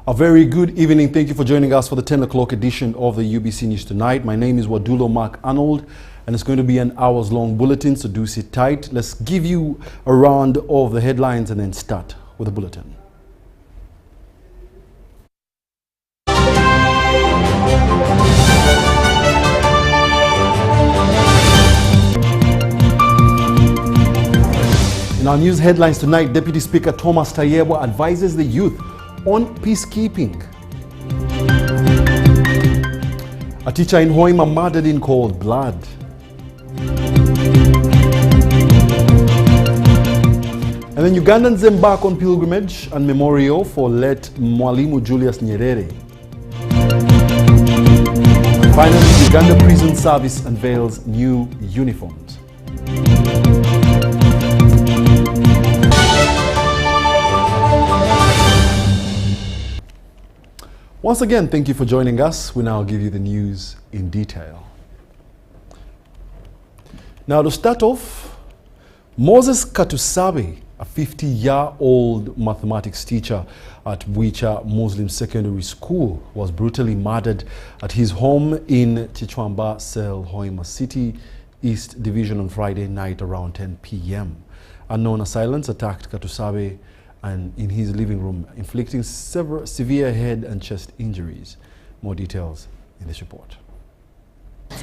A very good evening. Thank you for joining us for the 10 o'clock edition of the UBC News Tonight. My name is Wadulo Mark Arnold, and it's going to be an hours-long bulletin, so do sit tight. Let's give you a round of the headlines and then start with the bulletin. In our news headlines tonight, Deputy Speaker Thomas Tayebwa advises the youth on peacekeeping. A teacher in Hoima murdered in cold blood. And then Ugandans embark on pilgrimage and memorial for late Mwalimu Julius Nyerere. And finally, Uganda Prison Service unveils new uniforms. Once again, thank you for joining us. We now give you the news in detail. Now, to start off, Moses Katusabe, a 50-year-old mathematics teacher at Bwicha Muslim Secondary School, was brutally murdered at his home in Chichwamba Cell, Hoima City, East Division on Friday night around 10 p.m. Unknown assailants attacked Katusabe and in his living room, inflicting several severe head and chest injuries. More details in this report. A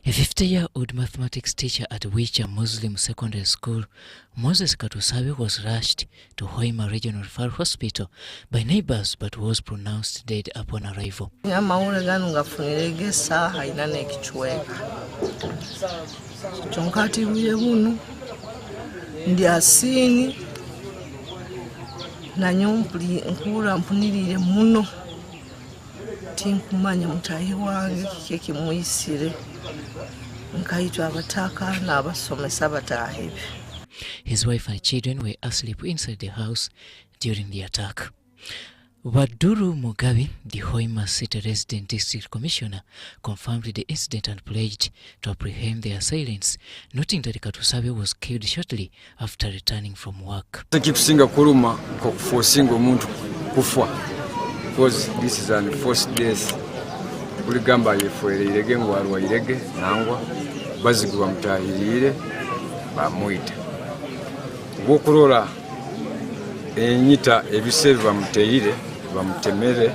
50-year-old mathematics teacher at Bwicha Muslim Secondary School, Moses Katusabe, was rushed to Hoima Regional Referral Hospital by neighbors but was pronounced dead upon arrival. Ndi asini na nyompli nkura mpunirire muno tinkumanya mutahi wange kiki muisire nkaitwa abataka na abasomesa batahibe. His wife and children were asleep inside the house during the attack. Waduru Mugabi, the Hoima City Resident District Commissioner, confirmed the incident and pledged to apprehend the assailants, noting that Katusabe was killed shortly after returning from work. Kisinga kuruma kufosinga omuntu kufa because this is an first days kuligamba yefwere irege ngwarwa irege nangwa bazigwa mutahirire bamuita gokurora enyita ebiserva mutehire bamutemere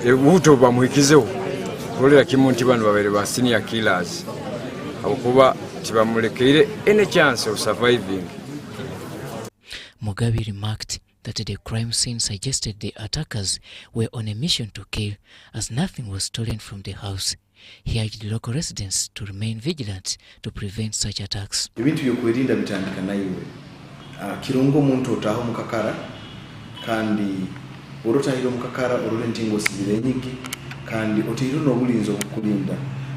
ebuto bamuhikizeho kurera kimunti bano babere ba senior killers akuba tibamulekeire any chance of surviving. Mugabe remarked that the crime scene suggested the attackers were on a mission to kill, as nothing was stolen from the house. He urged local residents to remain vigilant to prevent such attacks. Ebintu byokwerinda bitandika nayiwe kirongo muntu otaho mukakara kandi orotahiro mukakara orore ntingo sibire nyingi kandi otiro nobulinzo okulinda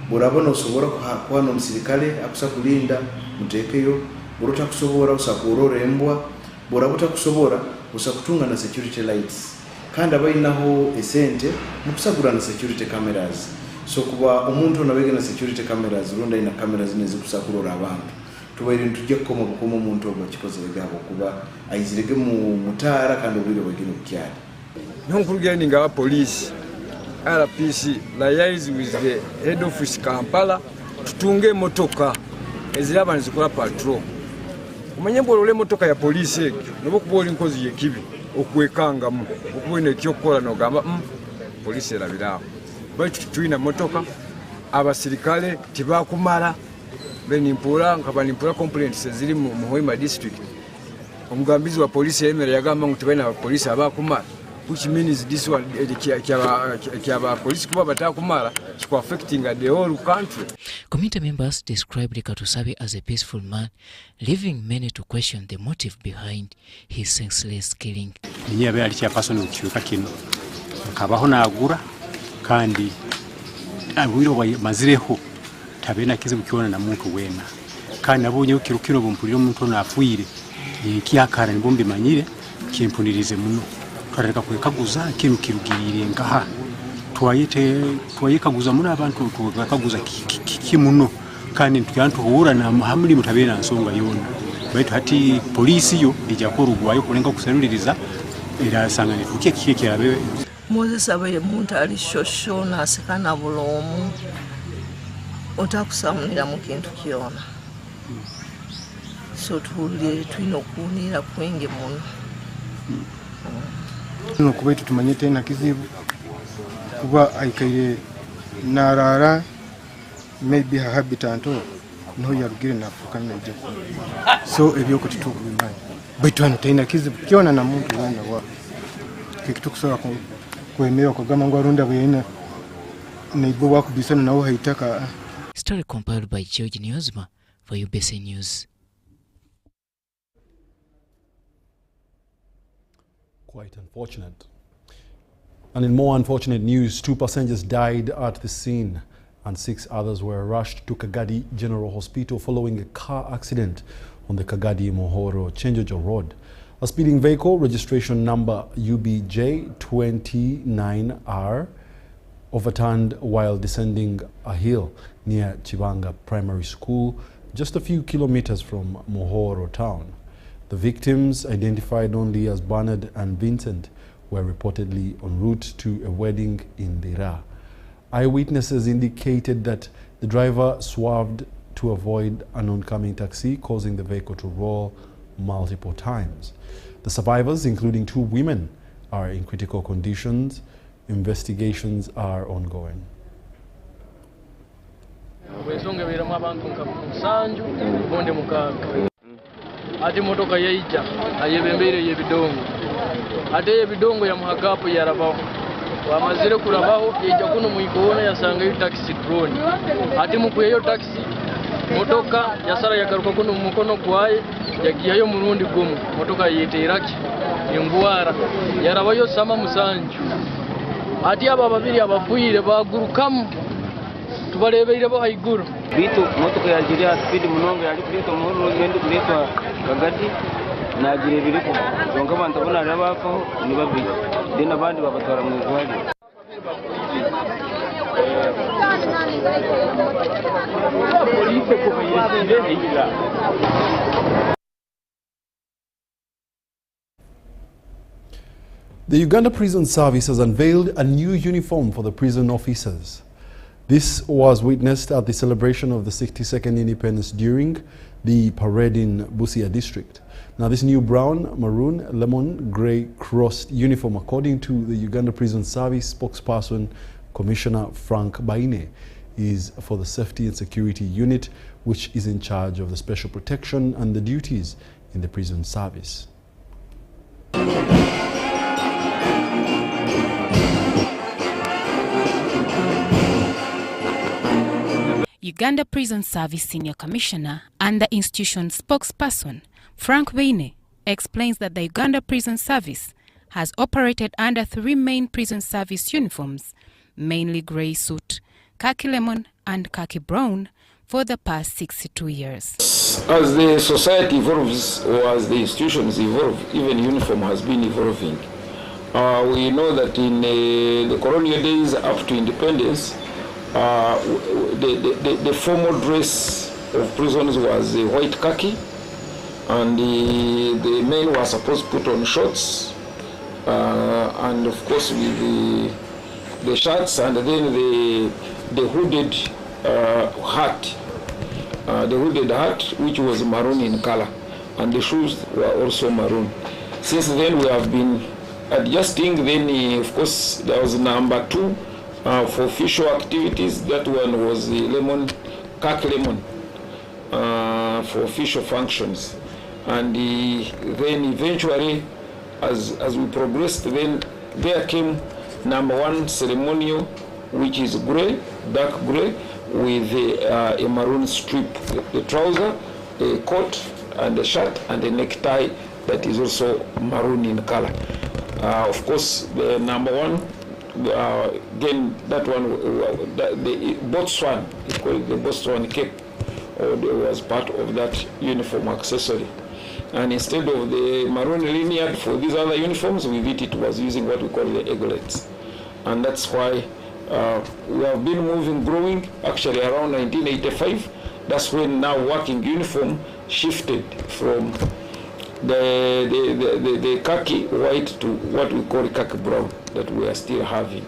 borabona osobora kuhano musirikale akusa kulinda mutekeyo borota kusobora usakurore embwa borabota kusobora usakutunga na security lights kandi abayinaho esente mukusagura na security cameras so kuba omuntu nabege na security cameras ronda ina cameras nezi kusakurora abantu tubaire tujye koma bukoma umuntu obakikoze begabo kuba ayizirege mu mutara kandi obwire bwegene bukyali nonkurugenda nga police RPC liaise with the head office Kampala tutunge motoka eziraba nzikola patrol umanye mbolole motoka ya police ekyo nobo kuboli nkozi yekibi okwekangamu okubone kyokola no gamba police erabirawo baitu tuina motoka abasirikale tibakumala benimpura nkabanimpura complaints ziri mu Hoima district omugambizi wa police yemera yagamba ngo tibana police abakumala, which means this one kyaba police kuba batakumala is affecting the whole country. Committee members described Katusabe as a peaceful man, leaving many to question the motive behind his senseless killing. Niyabe ali chairperson ukiuka kino kabaho nagura kandi abwiro mazireho tabena kize bukiona na muntu wena kandi abonye ukirukiro bumpuriro muntu nafuire ikiyakara nibombe manyire kimpunirize muno twareka kwekaguza kintu kirugirire ngaha twayekaguza muri abantu twakaguza kimuno kandi twantu hura na hamuli mutabena nsonga yona baitu hati polisi yo ijya korugwayo kurenga kuseruririza era asangane kuki kirabe Moses abaye muntu ali shosho nasikana bulomu otakusamulira mu kintu kyona so tulire tulina okuwunira kwenge muno kuba tumanye tena kizibu kuba ayikaire narara maybe her habitant no yabugire nafuka nje so ebyo kutitukubimanyi baitu hano tena kizibu kiona na muntu wenda wa kitu kusaba kwemera kugama ngo arunda bwena neibo wakubisana nawo haitaka. Story compiled by George Nyozma for UBC News. Quite unfortunate. And in more unfortunate news, 2 passengers died at the scene and 6 others were rushed to Kagadi General Hospital following a car accident on the Kagadi-Mohoro Chenjojo Road. A speeding vehicle, registration number UBJ29R, overturned while descending a hill near Chibanga Primary School, just a few kilometers from Mohoro town. The victims, identified only as Bernard and Vincent, were reportedly en route to a wedding in Dera. Eyewitnesses indicated that the driver swerved to avoid an oncoming taxi, causing the vehicle to roll multiple times. The survivors, including 2 women, are in critical conditions. Investigations are ongoing. Ati motoka yaija ayebembere yebidongo ate yebidongo ya muhagapo yarabaho wamazire kurabaho yaija kuno muikoona yasanga yu taxi drone ati mukuyeyo taxi motoka yasara yagaruka kuno mukono gwaye yagiyayo murundi gumu motoka yeteraki engwara yarabayo sama musanju ati aba babiri abafuire bagurukamu tubarebeire bo haiguru bitu motoka yagiria speed munongo yali kuleto muhoro ngende kuletwa Kagadi nagire biriko zonga abantu bona rabako ni babiri dena bandi babatwara mu gwali. The Uganda Prison Service has unveiled a new uniform for the prison officers. This was witnessed at the celebration of the 62nd Independence during the parade in Busia district. Now this new brown, maroon, lemon, grey crossed uniform, according to the Uganda Prison Service spokesperson, Commissioner Frank Baine, is for the Safety and Security Unit, which is in charge of the special protection and the duties in the prison service. Uganda Prison Service Senior Commissioner and the institution spokesperson, Frank Baine, explains that the Uganda Prison Service has operated under 3 main prison service uniforms, mainly grey suit, khaki lemon and khaki brown, for the past 62 years. As the society evolves, or as the institutions evolve, even uniform has been evolving. We know that in the colonial days up to independence, the formal dress of prisoners was white khaki, and the men were supposed to put on shorts, and of course with the shirts, and then the hooded hat, which was maroon in color, and the shoes were also maroon. Since then we have been adjusting. Then of course there was number 2 for official activities. That one was the lemon, khaki lemon, for official functions. And then eventually, as we progressed, then there came number 1 ceremonial, which is grey, dark grey, with a maroon strip, the trouser, a coat, and a shirt, and a necktie that is also maroon in color. Of course, the number 1, again, that one, the boatswain, it's called the boatswain cape, was part of that uniform accessory. And instead of the maroon linear for these other uniforms, with it was using what we call the eglets. And that's why we have been moving, growing. Actually around 1985, that's when now working uniform shifted from the khaki white to what we call khaki brown that we are still having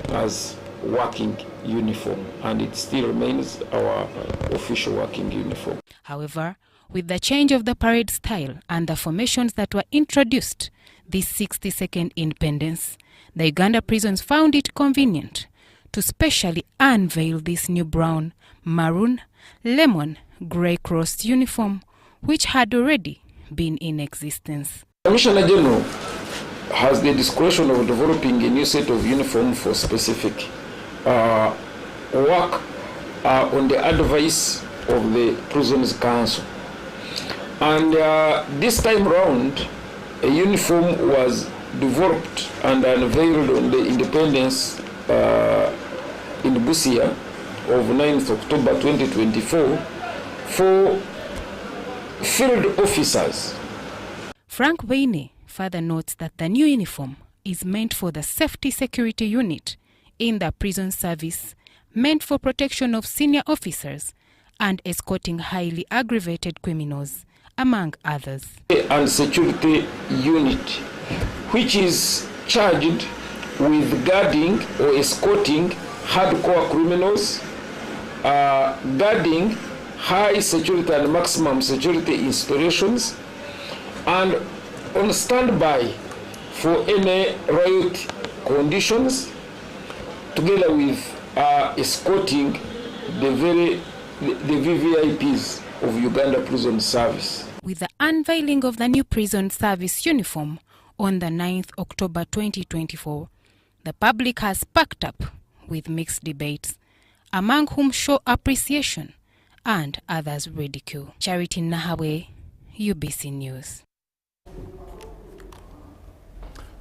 as working uniform, and it still remains our official working uniform. However, with the change of the parade style and the formations that were introduced this 62nd independence, the Uganda prisons found it convenient to specially unveil this new brown, maroon, lemon, grey crossed uniform, which had already been in existence. Commissioner General has the discretion of developing a new set of uniform for specific work on the advice of the Prisons Council. And this time round, a uniform was developed and unveiled on the independence in Busia of 9th October 2024 for field officers. Frank Waine further notes that the new uniform is meant for the safety security unit in the prison service, meant for protection of senior officers and escorting highly aggravated criminals, among others. And security unit, which is charged with guarding or escorting hardcore criminals, guarding high security and maximum security installations, and on standby for any riot conditions, together with escorting the VVIPs of Uganda Prison Service. With the unveiling of the new prison service uniform on the 9th October 2024, the public has packed up with mixed debates, among whom show appreciation and others ridicule. Charity Nahawe, UBC News.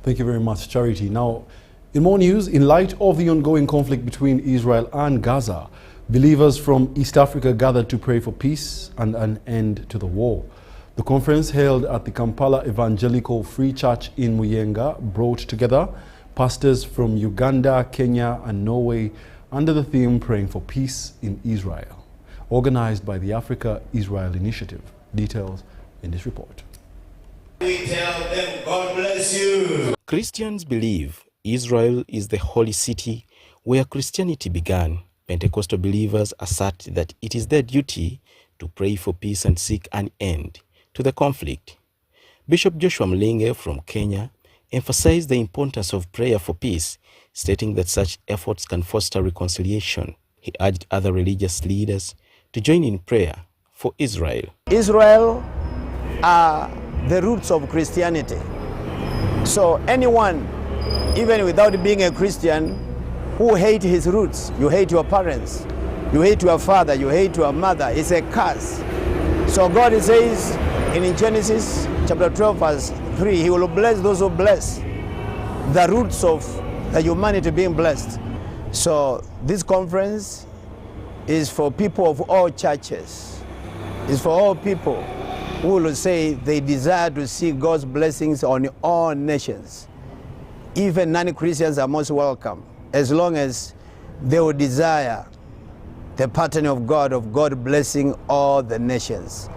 Thank you very much, Charity. Now, in more news, in light of the ongoing conflict between Israel and Gaza, believers from East Africa gathered to pray for peace and an end to the war. The conference held at the Kampala Evangelical Free Church in Muyenga brought together pastors from Uganda, Kenya and Norway under the theme Praying for Peace in Israel, organized by the Africa-Israel Initiative. Details in this report. We tell them, God bless you. Christians believe Israel is the holy city where Christianity began. Pentecostal believers assert that it is their duty to pray for peace and seek an end to the conflict. Bishop Joshua Mlinge from Kenya emphasized the importance of prayer for peace, stating that such efforts can foster reconciliation. He urged other religious leaders to join in prayer for Israel. Israel are the roots of Christianity. So anyone, even without being a Christian, who hate his roots, you hate your parents, you hate your father, you hate your mother, it's a curse. So God says in Genesis chapter 12 verse 3, he will bless those who bless the roots of the humanity being blessed. So this conference is for people of all churches. It's for all people who will say they desire to see God's blessings on all nations. Even non-Christians are most welcome, as long as they will desire the pattern of God blessing all the nations.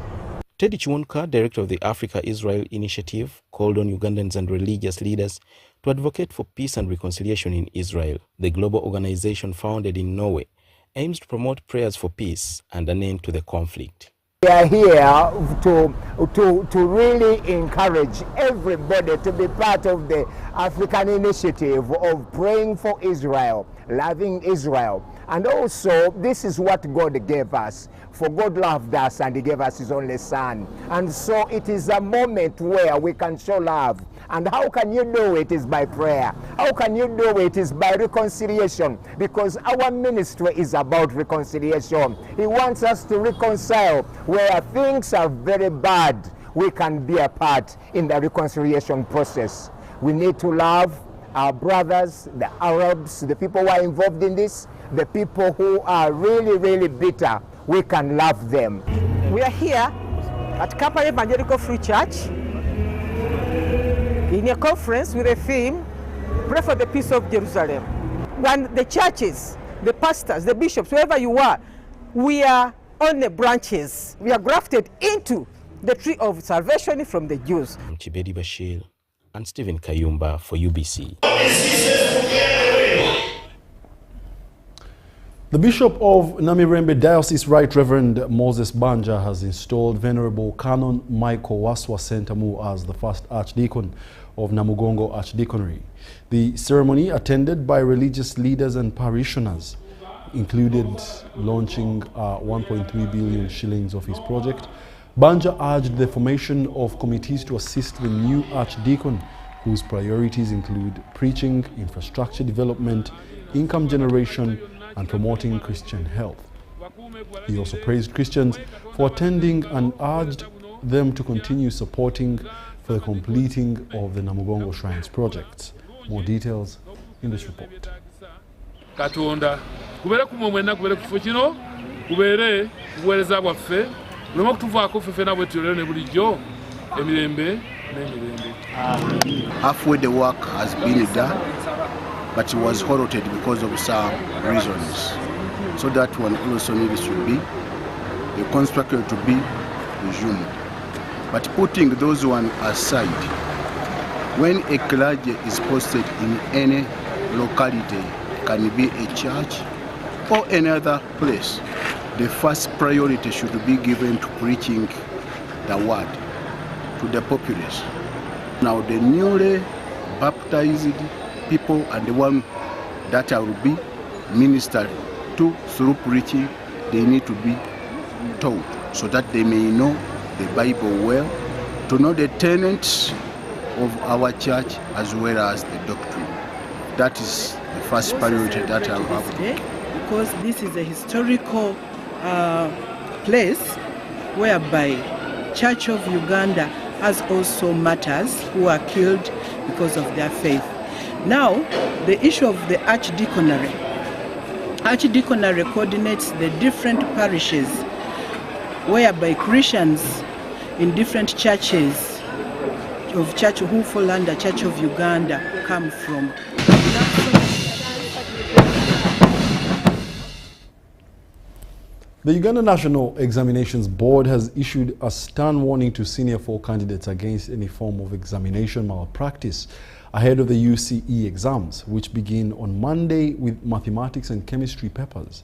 Teddy Chiwonka, director of the Africa-Israel Initiative, called on Ugandans and religious leaders to advocate for peace and reconciliation in Israel. The global organization, founded in Norway, aims to promote prayers for peace and an end to the conflict. We are here to really encourage everybody to be part of the African initiative of praying for Israel, loving Israel. And also, this is what God gave us. For God loved us and he gave us his only son. And so it is a moment where we can show love. And how can you do it? Is by prayer. How can you do it? Is by reconciliation. Because our ministry is about reconciliation. He wants us to reconcile where things are very bad. We can be a part in the reconciliation process. We need to love our brothers, the Arabs, the people who are involved in this, the people who are really, really bitter. We can love them. We are here at Kampala Evangelical Free Church in a conference with a theme, Pray for the Peace of Jerusalem. When the churches, the pastors, the bishops, wherever you are, we are on the branches. We are grafted into the tree of salvation from the Jews. Chibedi Bashir and Stephen Kayumba for UBC. The Bishop of Namirembe Diocese, Right Reverend Moses Banja, has installed Venerable Canon Michael Waswa Sentamu as the first Archdeacon of Namugongo Archdeaconry. The ceremony, attended by religious leaders and parishioners, included launching 1.3 billion shillings of his project. Banja urged the formation of committees to assist the new Archdeacon, whose priorities include preaching, infrastructure development, income generation, and promoting Christian health. He also praised Christians for attending and urged them to continue supporting for the completing of the Namugongo Shrines projects. More details in this report. Katonda kubere kumwena kubere kifo kino kubere kuweereza bwaffe bulema kutuvaako ffe na bwetyo lero ne bulijjo emirembe n'emirembe. Halfway the work has been done, but it was halted because of some reasons. So that one also needs to be the construction to be resumed. But putting those one aside, when a clergy is posted in any locality, can be a church or any other place, the first priority should be given to preaching the word to the populace. Now the newly baptized people and the one that will be ministered to through preaching, they need to be taught so that they may know the Bible well, to know the tenets of our church as well as the doctrine. That is the first priority that I have today, because this is a historical place whereby Church of Uganda has also martyrs who are killed because of their faith. Now, the issue of the Archdeaconry. Archdeaconry coordinates the different parishes whereby Christians in different churches of church who fall under Church of Uganda come from. The Uganda National Examinations Board has issued a stern warning to Senior 4 candidates against any form of examination malpractice ahead of the UCE exams, which begin on Monday with mathematics and chemistry papers.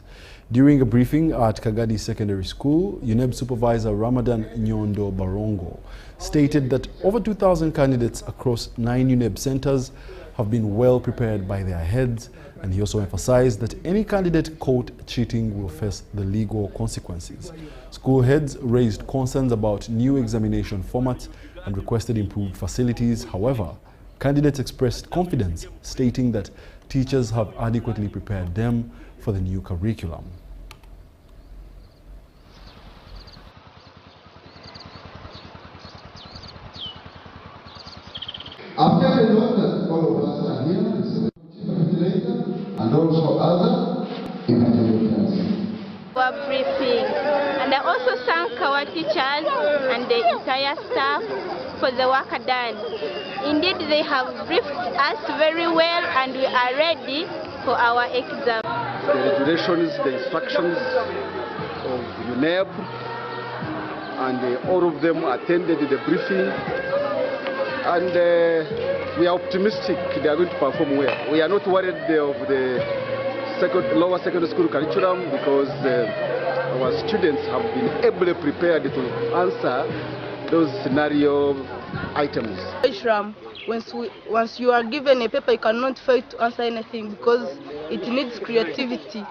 During a briefing at Kagadi Secondary School, UNEB Supervisor Ramadan Nyondo Barongo stated that over 2,000 candidates across 9 UNEB centers have been well prepared by their heads, and he also emphasized that any candidate caught cheating will face the legal consequences. School heads raised concerns about new examination formats and requested improved facilities. However, candidates expressed confidence, stating that teachers have adequately prepared them for the new curriculum. After the note that all of us are here, the invigilator and also other invigilators. For briefing, and I also thank our teachers and the entire staff for the work done. Indeed, they have briefed us very well, and we are ready for our exam. The regulations, the instructions of UNEB, and all of them attended the briefing. And we are optimistic they are going to perform well. We are not worried of the lower secondary school curriculum because our students have been ably prepared to answer those scenario items. Once you are given a paper, you cannot fail to answer anything because it needs creativity.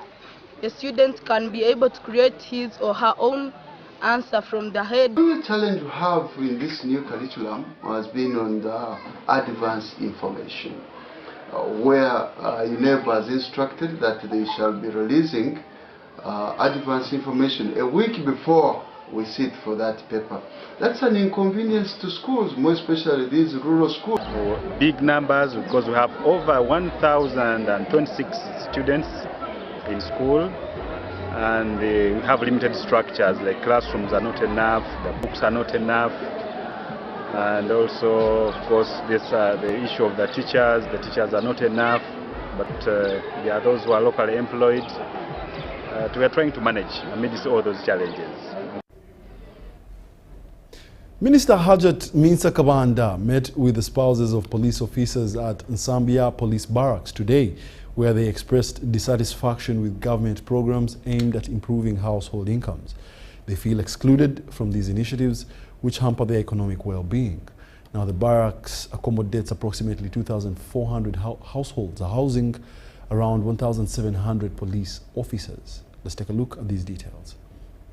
The student can be able to create his or her own answer from the head. The challenge we have in this new curriculum has been on the advanced information, where UNEB has instructed that they shall be releasing advanced information a week before we sit for that paper. That's an inconvenience to schools, more especially these rural schools. Big numbers because we have over 1,026 students in school. And we have limited structures, like classrooms are not enough, the books are not enough, and also, of course, this the issue of the teachers are not enough, but there are those who are locally employed. We are trying to manage amidst all those challenges. Minister Hajat Minsa Kabanda met with the spouses of police officers at Nsambia Police Barracks today, where they expressed dissatisfaction with government programs aimed at improving household incomes. They feel excluded from these initiatives, which hamper their economic well-being. Now, the barracks accommodates approximately 2,400 households, housing around 1,700 police officers. Let's take a look at these details.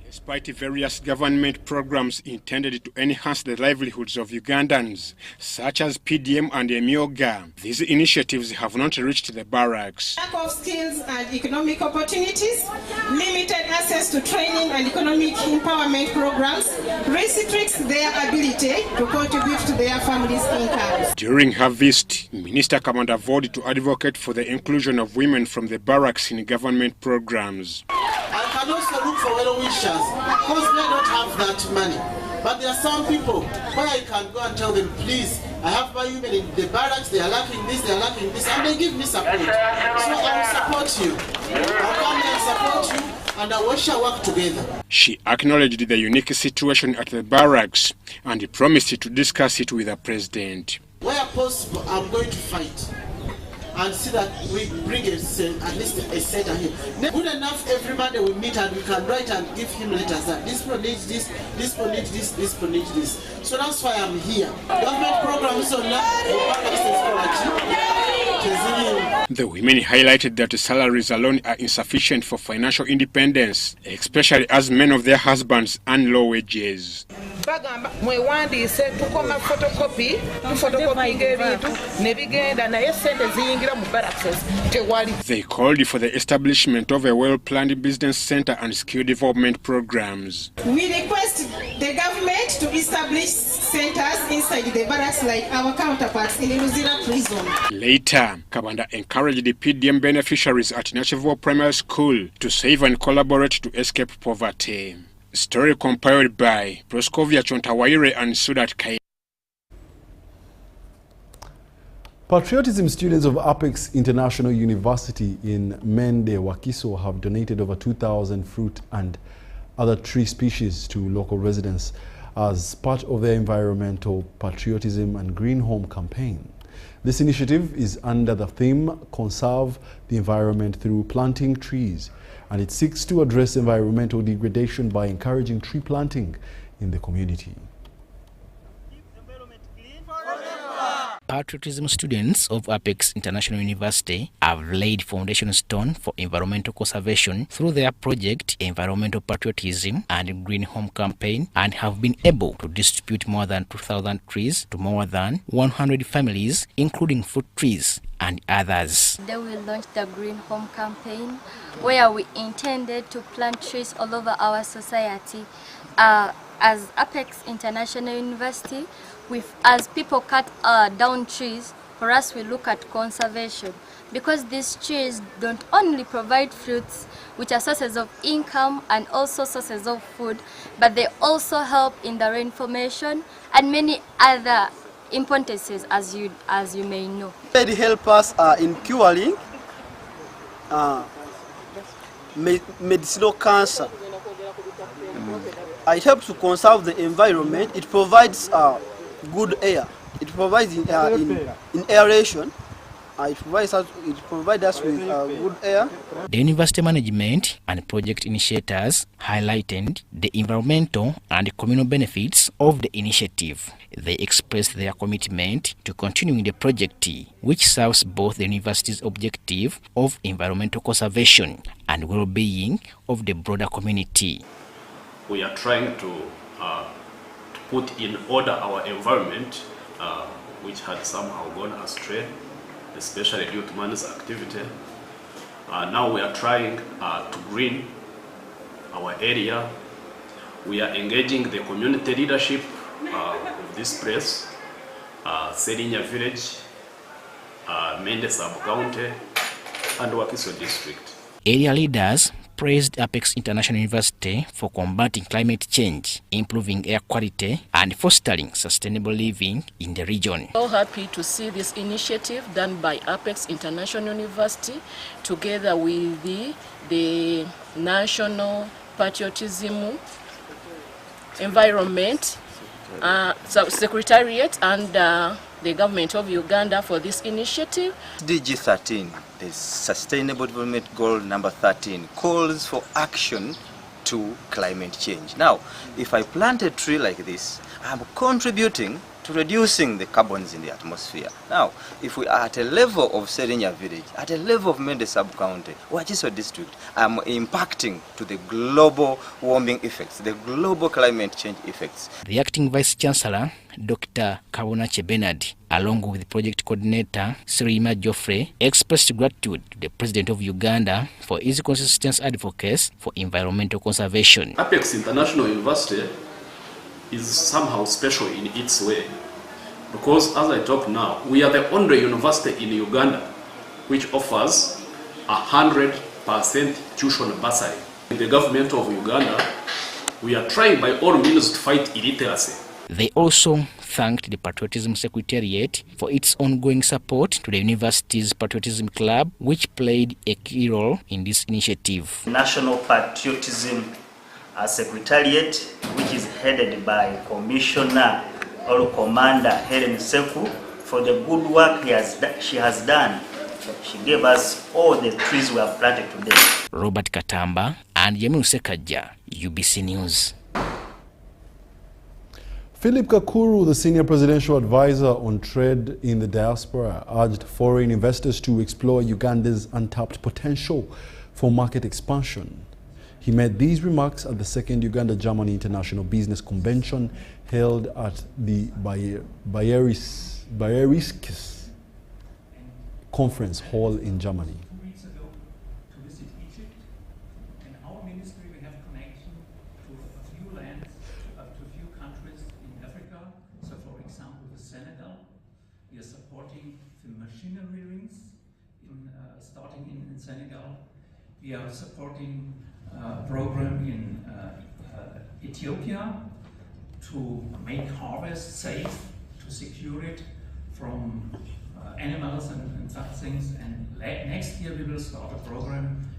Despite various government programs intended to enhance the livelihoods of Ugandans, such as PDM and Emyoga, these initiatives have not reached the barracks. Lack of skills and economic opportunities, limited access to training and economic empowerment programs restricts their ability to contribute to their families' incomes. During her visit, Minister Kabanda vowed to advocate for the inclusion of women from the barracks in government programs. I can also look for well-wishers because they don't have that money. But there are some people where I can go and tell them, please, I have my women in the barracks, they are lacking this, and they give me support. So I will support you. I'll come here and support you, and we shall work together. She acknowledged the unique situation at the barracks and promised to discuss it with the president. Where possible, I'm going to fight and see that we bring at least a center here. Good enough, everybody will meet and we can write and give him letters that this one needs this, this one needs this, this one needs this. So that's why I'm here. Government programs on The women highlighted that salaries alone are insufficient for financial independence, especially as many of their husbands earn low wages. Bagamba mwewandise tukoma photocopy ebintu nebigenda naye sente ziyingira mu barracks tewali. They called for the establishment of a well-planned business center and skill development programs. We request the government to establish centers inside the barracks like our counterparts in Luzira prison. Later, Kabanda encouraged the PDM beneficiaries at Nachivo Primary School to save and collaborate to escape poverty. Story compiled by Proskovia Chontawaire and Sudat Kai. Patriotism students of Apex International University in Mende, Wakiso have donated over 2,000 fruit and other tree species to local residents as part of their environmental patriotism and green home campaign. This initiative is under the theme Conserve the Environment Through Planting Trees, and it seeks to address environmental degradation by encouraging tree planting in the community. Patriotism students of Apex International University have laid foundation stone for environmental conservation through their project Environmental Patriotism and Green Home Campaign, and have been able to distribute more than 2,000 trees to more than 100 families, including fruit trees and others. Then we launched the Green Home Campaign, where we intended to plant trees all over our society. As Apex International University, as people cut down trees, for us we look at conservation, because these trees don't only provide fruits, which are sources of income and also sources of food, but they also help in the rain formation and many other importances, as you may know. They help us in curing medicinal cancer. It helps to conserve the environment. It provides good air. It provides in aeration. It provides us with good air. The university management and project initiators highlighted the environmental and communal benefits of the initiative. They expressed their commitment to continuing the project, which serves both the university's objective of environmental conservation and well-being of the broader community. We are trying to put in order our environment, which had somehow gone astray, especially due to man's activity. Now we are trying to green our area. We are engaging the community leadership of this place, Serinya Village, Mende Sub-County, and Wakiso District. Area leaders praised Apex International University for combating climate change, improving air quality, and fostering sustainable living in the region. So happy to see this initiative done by Apex International University together with the National Patriotism Environment Secretariat and the government of Uganda for this initiative. SDG 13, the Sustainable Development Goal number 13, calls for action to climate change. Now, if I plant a tree like this, I'm contributing to reducing the carbons in the atmosphere. Now, if we are at a level of Serinya village, at a level of Mende sub-county, Wachiso district, I'm impacting to the global warming effects, the global climate change effects. The acting Vice Chancellor, Dr. Kabunache Bernard, along with the project coordinator, Sirima Geoffrey, expressed gratitude to the President of Uganda for his consistent advocacy for environmental conservation. Apex International University is somehow special in its way, because as I talk now, we are the only university in Uganda which offers 100% tuition bursary. In the government of Uganda, we are trying by all means to fight illiteracy. They also thanked the Patriotism Secretariat for its ongoing support to the university's Patriotism Club, which played a key role in this initiative. National Patriotism Secretariat, which is headed by Commissioner or Commander Helen Seku, for the good work she has done. She gave us all the trees we have planted today. Robert Katamba and Yemiru Sekaja, UBC News. Philip Kakuru, the senior presidential advisor on trade in the diaspora, urged foreign investors to explore Uganda's untapped potential for market expansion. He made these remarks at the second Uganda-Germany International Business Convention held at the Bayeriskis Conference Hall in Germany. 2 weeks ago to visit Egypt. In our ministry we have connection to a few lands, to a few countries in Africa. So for example, the Senegal. We are supporting the machinery rings starting in Senegal. We are supporting program in Ethiopia to make harvest safe, to secure it from animals and such things. And next year we will start a program.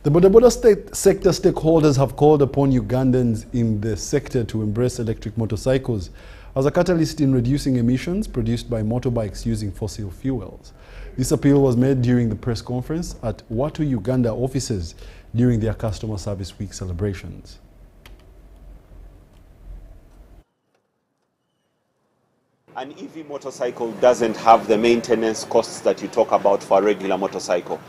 The bodaboda sector stakeholders have called upon Ugandans in the sector to embrace electric motorcycles as a catalyst in reducing emissions produced by motorbikes using fossil fuels. This appeal was made during the press conference at Watu Uganda offices during their Customer Service Week celebrations. An EV motorcycle doesn't have the maintenance costs that you talk about for a regular motorcycle.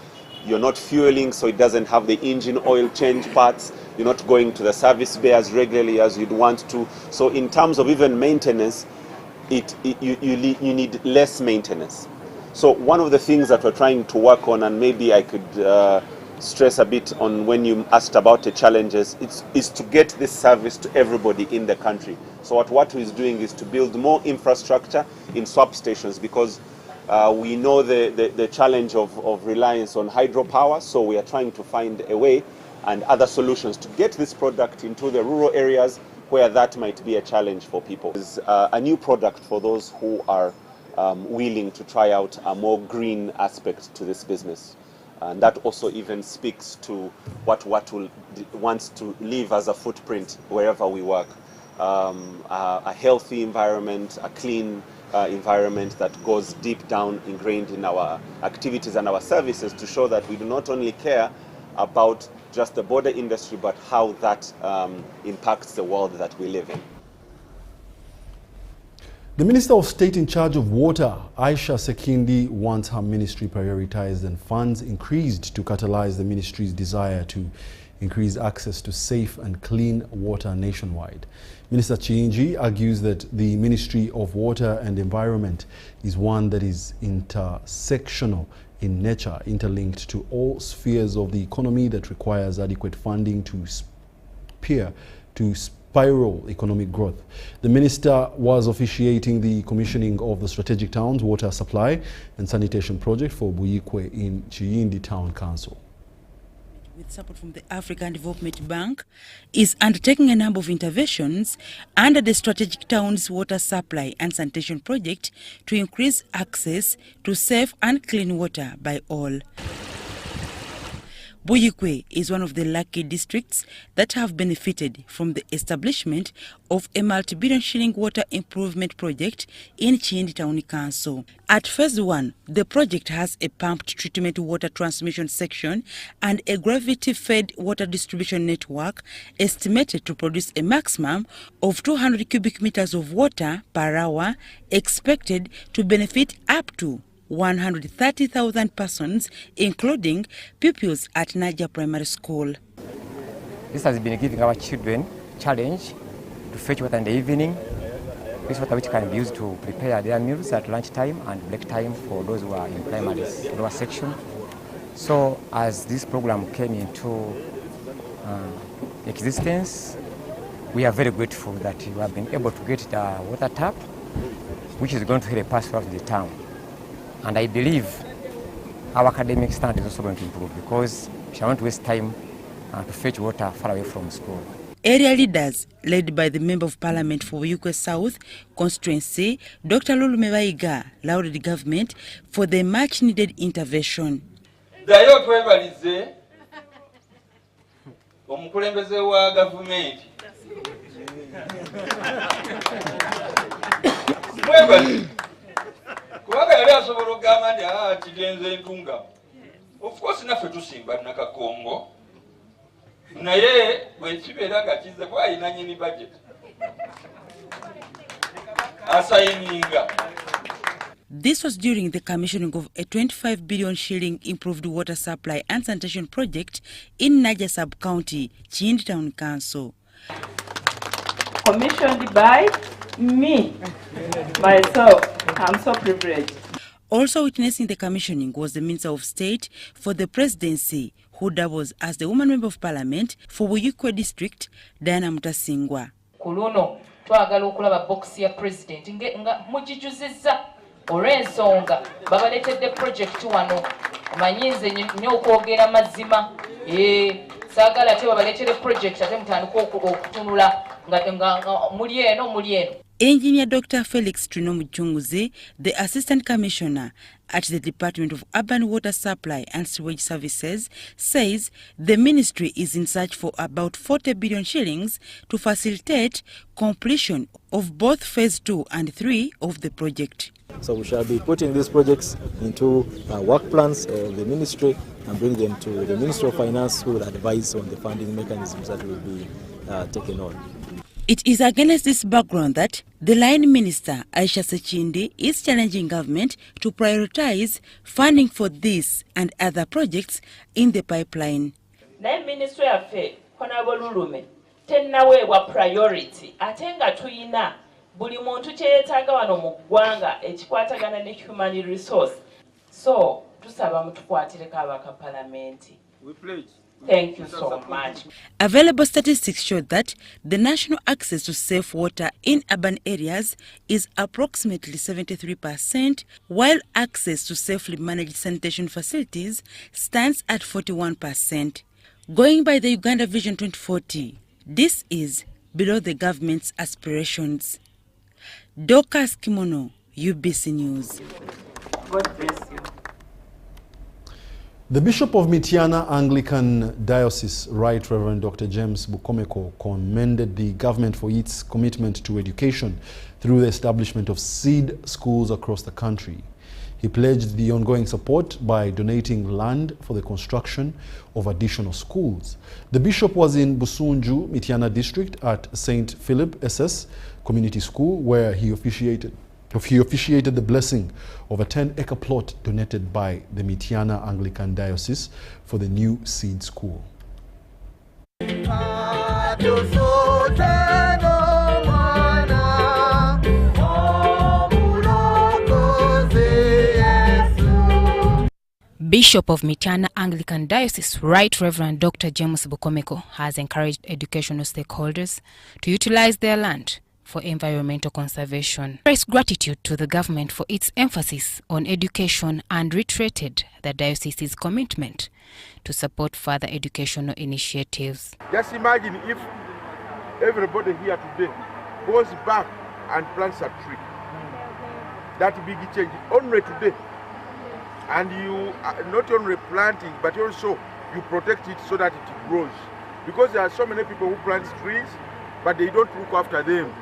You're not fueling, so it doesn't have the engine oil change parts. You're not going to the service bay as regularly as you'd want to. So in terms of even maintenance, you need less maintenance. So one of the things that we're trying to work on, and maybe I could stress a bit on when you asked about the challenges, is to get this service to everybody in the country. So what Watu is doing is to build more infrastructure in swap stations, because we know the challenge of reliance on hydropower, so we are trying to find a way and other solutions to get this product into the rural areas where that might be a challenge for people. It's a new product for those who are willing to try out a more green aspect to this business. And that also even speaks to what Watu wants to leave as a footprint wherever we work. A healthy environment, a clean environment that goes deep down, ingrained in our activities and our services, to show that we do not only care about just the border industry, but how that impacts the world that we live in. The Minister of State in charge of water, Aisha Sekindi, wants her ministry prioritized and funds increased to catalyze the ministry's desire to increase access to safe and clean water nationwide. Minister Chiinji argues that the Ministry of Water and Environment is one that is intersectional in nature, interlinked to all spheres of the economy, that requires adequate funding to spiral economic growth. The minister was officiating the commissioning of the Strategic Towns Water Supply and Sanitation Project for Buyikwe in Chiindi Town Council. with support from the African Development Bank, is undertaking a number of interventions under the Strategic Towns Water Supply and Sanitation Project to increase access to safe and clean water by all. Buyikwe is one of the lucky districts that have benefited from the establishment of a multi-billion shilling water improvement project in Chindi Town Council. At phase 1, the project has a pumped treatment water transmission section and a gravity-fed water distribution network estimated to produce a maximum of 200 cubic meters of water per hour, expected to benefit up to 130,000 persons, including pupils at Niger Primary School. This has been giving our children challenge to fetch water in the evening. This water which can be used to prepare their meals at lunchtime and break time for those who are in primary lower section. So as this program came into existence, we are very grateful that we have been able to get the water tap, which is going to help us throughout the town. And I believe our academic standard is also going to improve because we shall not waste time to fetch water far away from school. Area leaders, led by the Member of Parliament for Buyikwe South constituency, Dr. Lulu Mebaiga, lauded the government for the much-needed intervention. Dayo twebalize omukulembeze wa government. Twebalize kubaga yali asobola okugamba nti kigenze ntunga. Of course naffe tusimba nakakongo. Naye bwe kibeera nga kize bw'alina nnyini budget. Asayininga. This was during the commissioning of a 25 billion shilling improved water supply and sanitation project in Niger Sub-County, Chindi Town Council. Commissioned by me, myself. I'm so privileged. Also witnessing the commissioning was the Minister of State for the Presidency, who doubles as the woman Member of Parliament for Buyikwe District, Diana Mutasingwa. Kuluno twagala okulaba box ya president nga mujijuzizza olw'ensonga babaletedde project wano omanyinze nnyo okwogera mazima saagala ate babaletere project ate mutandika okutunula nga muli eno. Engineer Dr. Felix Trinomuchunguzi, the Assistant Commissioner at the Department of Urban Water Supply and Sewage Services, says the ministry is in search for about 40 billion shillings to facilitate completion of both phase 2 and 3 of the project. So we shall be putting these projects into work plans of the ministry and bring them to the Ministry of Finance, who will advise on the funding mechanisms that will be taken on. It is against this background that the Line Minister, Aisha Sechindi, is challenging government to prioritize funding for this and other projects in the pipeline. Naye Ministry yaffe Honorable tennaweebwa priority ate nga tuyina buli muntu kyeyetaaga wano mu ggwanga ekikwatagana ne human resource. So tusaba mutukwatireko abaka palamenti. We pledge. Thank you so much. Available statistics show that the national access to safe water in urban areas is approximately 73%, while access to safely managed sanitation facilities stands at 41%. Going by the Uganda Vision 2040, this is below the government's aspirations. Dorcas Kimono, UBC News. God bless you. The Bishop of Mityana Anglican Diocese, Right Reverend Dr. James Bukomeko, commended the government for its commitment to education through the establishment of seed schools across the country. He pledged the ongoing support by donating land for the construction of additional schools. The bishop was in Busunju, Mityana district at St. Philip SS Community School, where he officiated the blessing of a 10-acre plot donated by the Mityana Anglican Diocese for the new seed school. Bishop of Mityana Anglican Diocese, Right Reverend Dr. James Bukomeko, has encouraged educational stakeholders to utilize their land for environmental conservation. Expressed gratitude to the government for its emphasis on education and reiterated the diocese's commitment to support further educational initiatives. Just imagine if everybody here today goes back and plants a tree. That big change only today. And you not only planting, but also you protect it so that it grows. Because there are so many people who plant trees, but they don't look after them.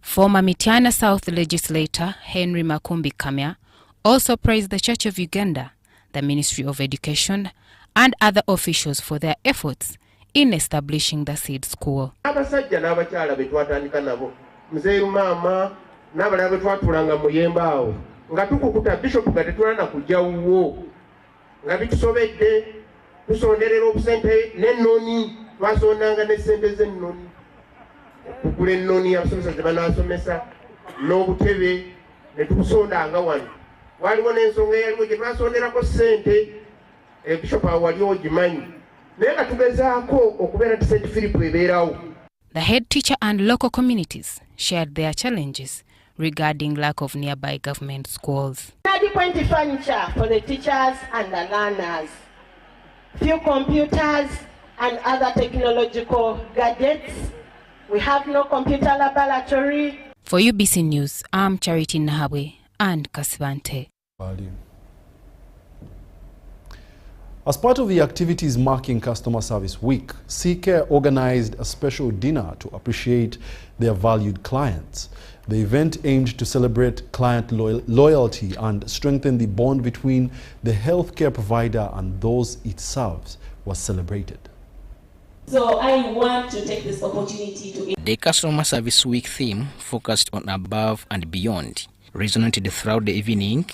Former Mityana South legislator Henry Makumbi Kamya also praised the Church of Uganda, the Ministry of Education, and other officials for their efforts in establishing the seed school. Abasajja n'abakyala be twatandika nabo mzee mama n'abalala be twatulanga mu yemba awo nga tukukuta bishop nga tetulana kujjawuwo nga bitusobedde tusonderera obusente n'ennoni twasondanga n'essente z'ennoni okugula ennoni abasomesa ze banaasomesa n'obutebe ne tukusondanga wano waliwo n'ensonga eyaliwo gye twasonderako ssente bishop awo wali ogimanyi naye nga tugezaako okubeera nti St. Philip ebeerawo. The head teacher and local communities shared their challenges regarding lack of nearby government schools. Adequate furniture for the teachers and the learners, few computers and other technological gadgets. We have no computer laboratory. For UBC News, I'm Charity Nahabwe and Kasivante. As part of the activities marking Customer Service Week, CCare organized a special dinner to appreciate their valued clients. The event aimed to celebrate client loyalty and strengthen the bond between the healthcare provider and those it serves was celebrated. So I want to take this opportunity to... The Customer Service Week theme focused on above and beyond. Resonated throughout the evening,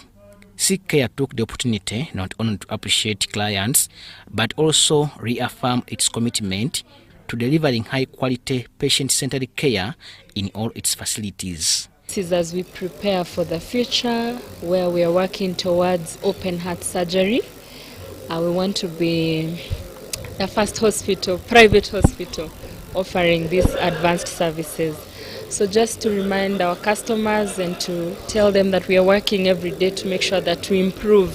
CCare took the opportunity not only to appreciate clients, but also reaffirm its commitment to delivering high-quality, patient-centered care in all its facilities. This is as we prepare for the future, where we are working towards open-heart surgery. We want to be the first hospital, private hospital, offering these advanced services. So just to remind our customers and to tell them that we are working every day to make sure that we improve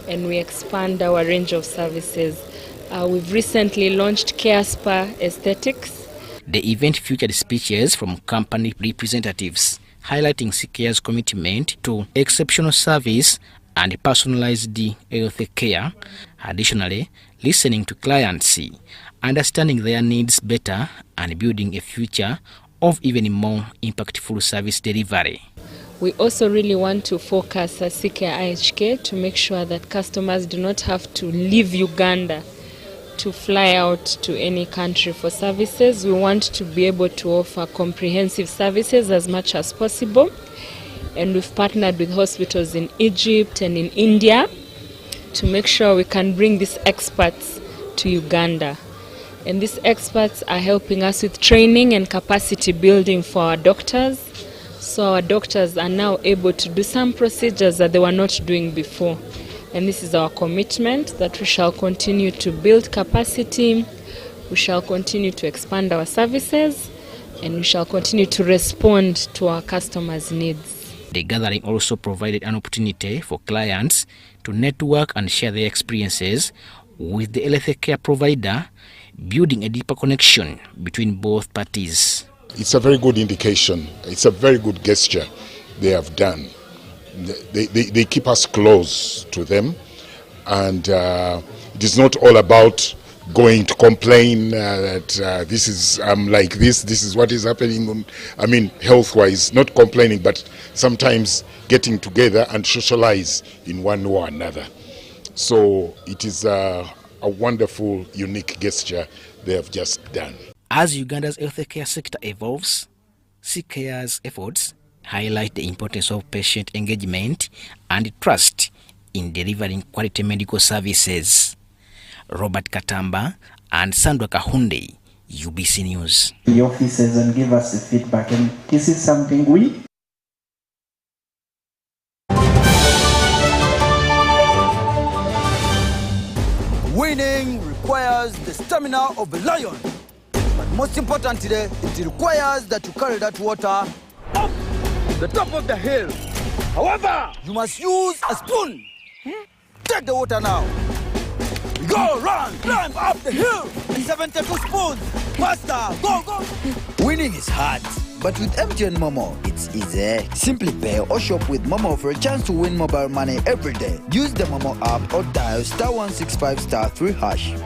and we expand our range of services. We've recently launched Care Spa Aesthetics. The event featured speeches from company representatives, highlighting CCare's commitment to exceptional service and personalized health care. Additionally, listening to clients, understanding their needs better, and building a future of even more impactful service delivery. We also really want to focus at CCare IHK to make sure that customers do not have to leave Uganda to fly out to any country for services. We want to be able to offer comprehensive services as much as possible. And we've partnered with hospitals in Egypt and in India to make sure we can bring these experts to Uganda. And these experts are helping us with training and capacity building for our doctors. So our doctors are now able to do some procedures that they were not doing before. And this is our commitment that we shall continue to build capacity, we shall continue to expand our services, and we shall continue to respond to our customers' needs. The gathering also provided an opportunity for clients to network and share their experiences with the healthcare provider, building a deeper connection between both parties. It's a very good indication. It's a very good gesture they have done. They keep us close to them, and it is not all about going to complain that this is like this is what is happening. I mean, health-wise, not complaining, but sometimes getting together and socialize in one way or another. So it is a wonderful, unique gesture they have just done. As Uganda's healthcare sector evolves, CCare's efforts highlight the importance of patient engagement and trust in delivering quality medical services. Robert Katamba and Sandra Kahunde, UBC News. The officers and give us the feedback, and this is something we Winning requires the stamina of a lion, but Most importantly, it requires that you carry that water up the top of the hill. However, you must use a spoon. Take the water now. Go, run, climb up the hill. 72 spoons. Faster, go, go. Winning is hard, but with MTN Momo, it's easy. Simply pay or shop with Momo for a chance to win mobile money every day. Use the Momo app or dial *165*3#.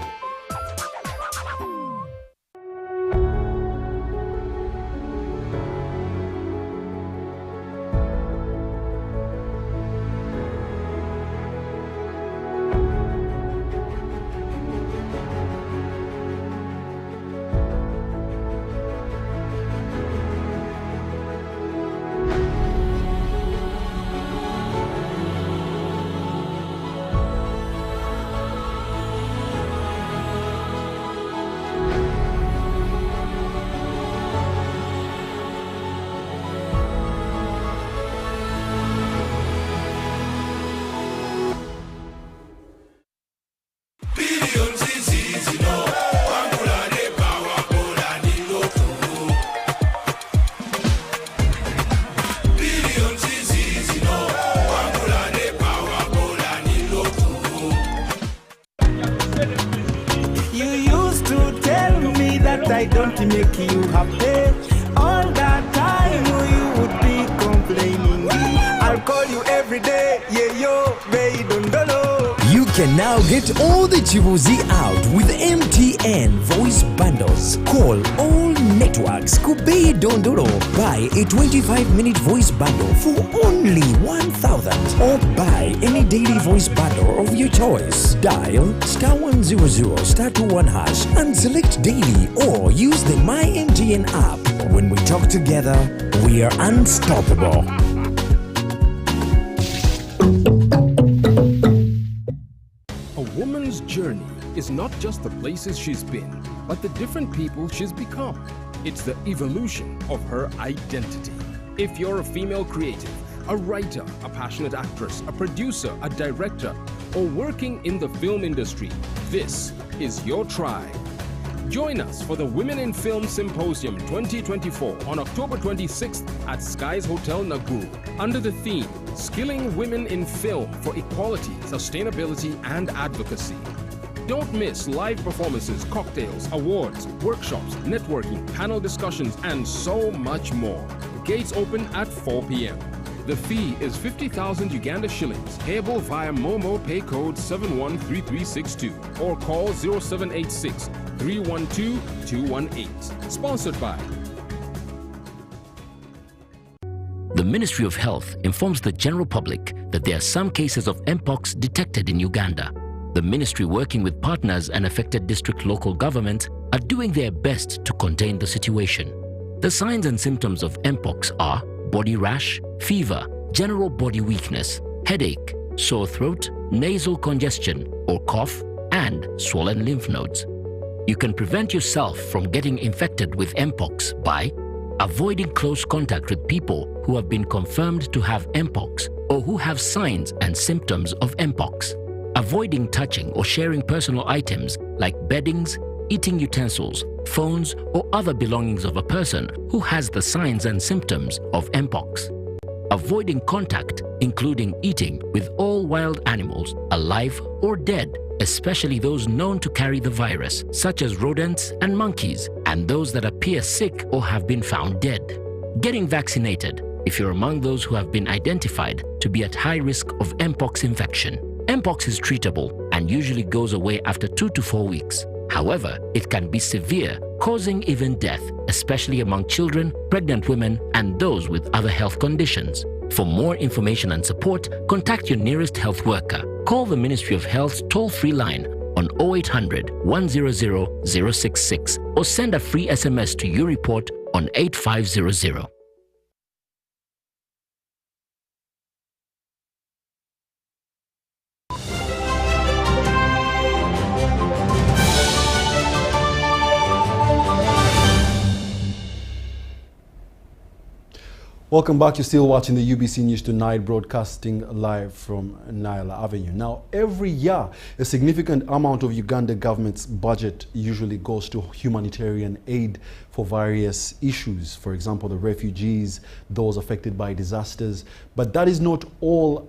I don't make you happy. All that time you would be complaining. I'll call you every day, yeah yo, baby don't know. You can now get all the Chibuzi out with MTN voice bundles. Call all networks Kubei Dondoro. Buy a 25-minute voice bundle for only 1,000 or buy any daily voice bundle of your choice. Dial *100*21# and select daily or use the My MTN app. When we talk together, we are unstoppable. A woman's journey is not just the places she's been, but the different people she's become. It's the evolution of her identity. If you're a female creative, a writer, a passionate actress, a producer, a director, or working in the film industry, this is your tribe. Join us for the Women in Film Symposium 2024 on October 26th at Skies Hotel Naguru under the theme Skilling Women in Film for Equality, Sustainability and Advocacy. Don't miss live performances, cocktails, awards, workshops, networking, panel discussions, and so much more. Gates open at 4 p.m. The fee is 50,000 Uganda shillings, payable via Momo Pay Code 713362 or call 0786 312 218. Sponsored by The Ministry of Health informs the general public that there are some cases of Mpox detected in Uganda. The ministry, working with partners and affected district local governments, are doing their best to contain the situation. The signs and symptoms of Mpox are body rash, fever, general body weakness, headache, sore throat, nasal congestion or cough, and swollen lymph nodes. You can prevent yourself from getting infected with Mpox by avoiding close contact with people who have been confirmed to have Mpox or who have signs and symptoms of Mpox. Avoiding touching or sharing personal items like beddings, eating utensils, phones, or other belongings of a person who has the signs and symptoms of Mpox. Avoiding contact, including eating, with all wild animals, alive or dead, especially those known to carry the virus, such as rodents and monkeys, and those that appear sick or have been found dead. Getting vaccinated if you're among those who have been identified to be at high risk of Mpox infection. Mpox is treatable and usually goes away after 2 to 4 weeks. However, it can be severe, causing even death, especially among children, pregnant women, and those with other health conditions. For more information and support, contact your nearest health worker. Call the Ministry of Health's toll-free line on 0800 100 066 or send a free SMS to your report on 8500. Welcome back. You're still watching the UBC News Tonight, broadcasting live from Naila Avenue. Now, every year, a significant amount of Uganda government's budget usually goes to humanitarian aid for various issues. For example, the refugees, those affected by disasters. But that is not all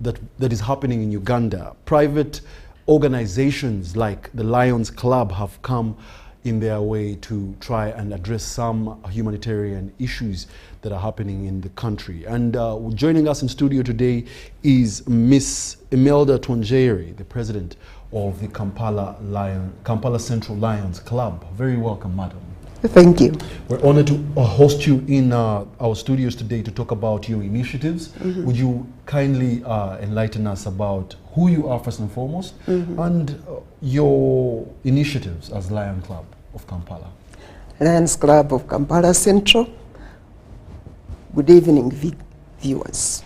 that is happening in Uganda. Private organizations like the Lions Club have come in their way to try and address some humanitarian issues that are happening in the country. And joining us in studio today is Miss Imelda Twanjeri, the president of the Kampala Central Lions Club. Very welcome, madam. Thank you. We're honored to host you in our studios today to talk about your initiatives. Would you kindly enlighten us about who you are first and foremost, and your initiatives as Lion Club of Kampala? Lions Club of Kampala Central. Good evening, viewers.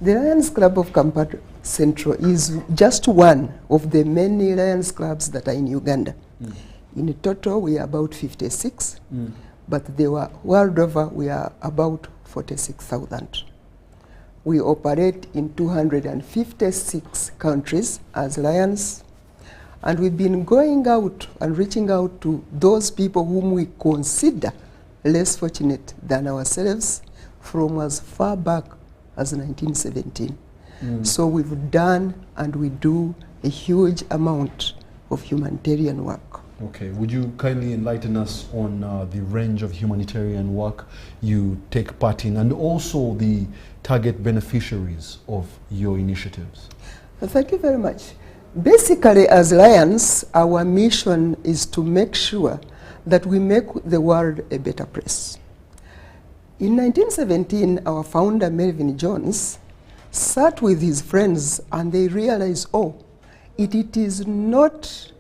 The Lions Club of Kampala Central is just one of the many Lions Clubs that are in Uganda. In total, we are about 56, but they were world over, we are about 46,000. We operate in 256 countries as Lions, and we've been going out and reaching out to those people whom we consider less fortunate than ourselves from as far back as 1917. So we've done and we do a huge amount of humanitarian work. Okay, would you kindly enlighten us on the range of humanitarian work you take part in, and also the target beneficiaries of your initiatives? Thank you very much. Basically, as Lions, our mission is to make sure that we make the world a better place. In 1917, our founder, Melvin Jones, sat with his friends and they realized, oh, it is not